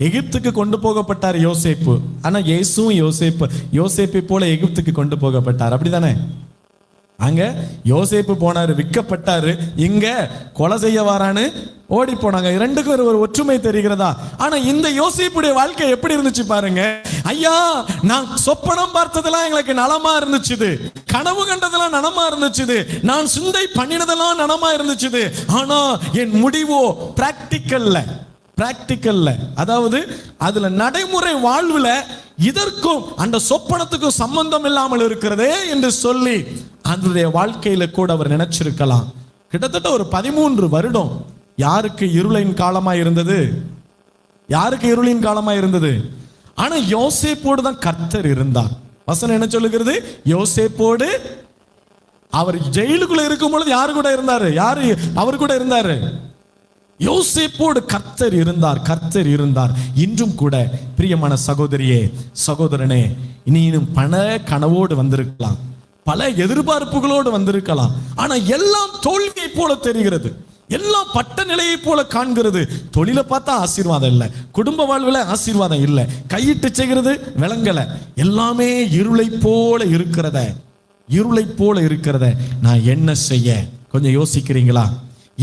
எகிப்துக்கு கொண்டு போகப்பட்டார் யோசேப்பு. ஆனா இயேசுவும் யோசேப்பை போல எகிப்துக்கு கொண்டு போகப்பட்டார். அப்படிதானே? அங்க யோசேப்பு போனாரு, விற்கப்பட்டாரு. இங்க கொலை செய்ய வாரான்னு ஓடி போனாங்க. இரண்டுக்கும் ஒரு ஒற்றுமை தெரிகிறதா? ஆனா இந்த யோசேப்புடைய வாழ்க்கை எப்படி இருந்துச்சு பாருங்க. ஐயா, நான் சொப்பனம் பார்த்ததெல்லாம் எங்களுக்கு நலமா இருந்துச்சு, கனவு கண்டதெல்லாம் நலமா இருந்துச்சு, நான் சிந்தை பண்ணினதெல்லாம் நலமா இருந்துச்சு. ஆனா என் முடிவோ பிராக்டிக்கல்ல, அதாவது அதுல நடைமுறை வாழ்வுல இதற்கும் அந்த சொப்பனத்துக்கும் சம்பந்தம் இல்லாமல் இருக்கிறதே என்று சொல்லி அதனுடைய வாழ்க்கையில கூட அவர் நினைச்சிருக்கலாம். கிட்டத்தட்ட ஒரு 13 வருடம் யாருக்கு இருளின் காலமா இருந்தது? ஆனா யோசேப்போடு தான் கர்த்தர் இருந்தார். வசனம் என்ன சொல்லுகிறது? யோசேப்போடு அவர் ஜெயிலுக்குள்ள இருக்கும் பொழுது யாரு கூட இருந்தாரு? அவர் கூட இருந்தாரு. யோசேப்போடு கர்த்தர் இருந்தார். இன்றும் கூட பிரியமான சகோதரியே, சகோதரனே, நீனும் பல கனவோடு வந்திருக்கலாம், பல எதிர்பார்ப்புகளோடு வந்திருக்கலாம். ஆனா எல்லாம் தோல்வியை போல தெரிகிறது, எல்லாம் பட்ட நிலையை போல காண்கிறது. தொழிலை பார்த்தா ஆசீர்வாதம் இல்லை, குடும்ப வாழ்வுல ஆசீர்வாதம் இல்லை, கையிட்டு செய்கிறது விளங்கல, எல்லாமே இருளை போல இருக்கிறத நான் என்ன செய்ய? கொஞ்சம் யோசிக்கிறீங்களா?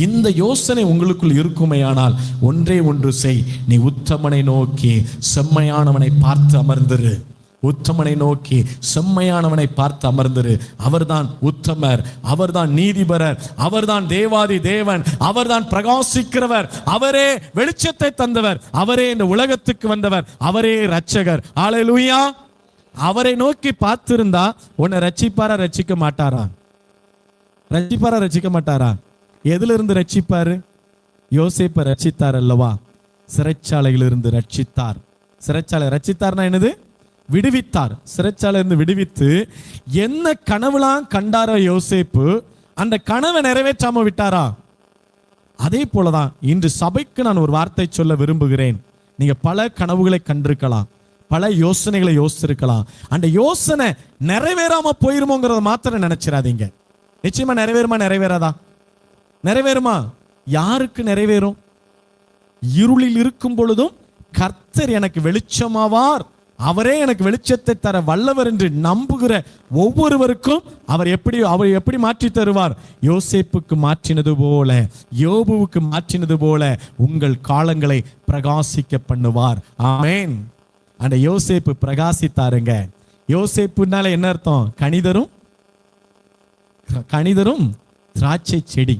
இந்த யோசனை உங்களுக்குள் இருக்குமேயானால் ஒன்றே ஒன்று செய். நீ உத்தமனை நோக்கி செம்மையானவனை பார்த்து அமர்ந்திரு. அவர்தான் உத்தமர், அவர்தான் நீதிபரர், அவர்தான் தேவாதி தேவன், அவர்தான் பிரகாசிக்கிறவர், அவரே வெளிச்சத்தை தந்தவர், அவரே இந்த உலகத்துக்கு வந்தவர், அவரே ரட்சகர். ஹல்லேலூயா! அவரை நோக்கி பார்த்திருந்தா உன்னை ரட்சிப்பாரா ரட்சிக்க மாட்டாரா? எதுல இருந்து ரட்சிப்பாரு? யோசேப்பை ரட்சித்தார் அல்லவா? சிறைச்சாலையிலிருந்து ரட்சித்தார். ரட்சித்தார்னா என்னது? விடுவித்தார். சிறைச்சாலையிலிருந்து விடுவித்து என்ன கனவுலாம் கண்டாரோ யோசேப்பு, அந்த கனவை நிறைவேற்றாம விட்டாரா? அதே போலதான் இன்று சபைக்கு நான் ஒரு வார்த்தை சொல்ல விரும்புகிறேன். நீங்க பல கனவுகளை கண்டிருக்கலாம், பல யோசனைகளை யோசிச்சிருக்கலாம். அந்த யோசனை நிறைவேறாம போயிருமோங்கிறத மாத்திரம் நினைச்சிடாதீங்க. நிச்சயமா நிறைவேறாதா? நிறைவேறுமா? யாருக்கு நிறைவேறும்? இருளில் இருக்கும் பொழுதும் கர்த்தர் எனக்கு வெளிச்சமாவார், அவரே எனக்கு வெளிச்சத்தை தர வல்லவர் என்று நம்புகிற ஒவ்வொருவருக்கும் அவர் எப்படி மாற்றி தருவார்? யோசேப்புக்கு மாற்றினது போல, யோபுவுக்கு மாற்றினது போல உங்கள் காலங்களை பிரகாசிக்க பண்ணுவார். ஆமென். அந்த யோசேப்பு பிரகாசித்தாருங்க. யோசேப்புனால என்ன அர்த்தம்? கனிதரும் திராட்சை செடி.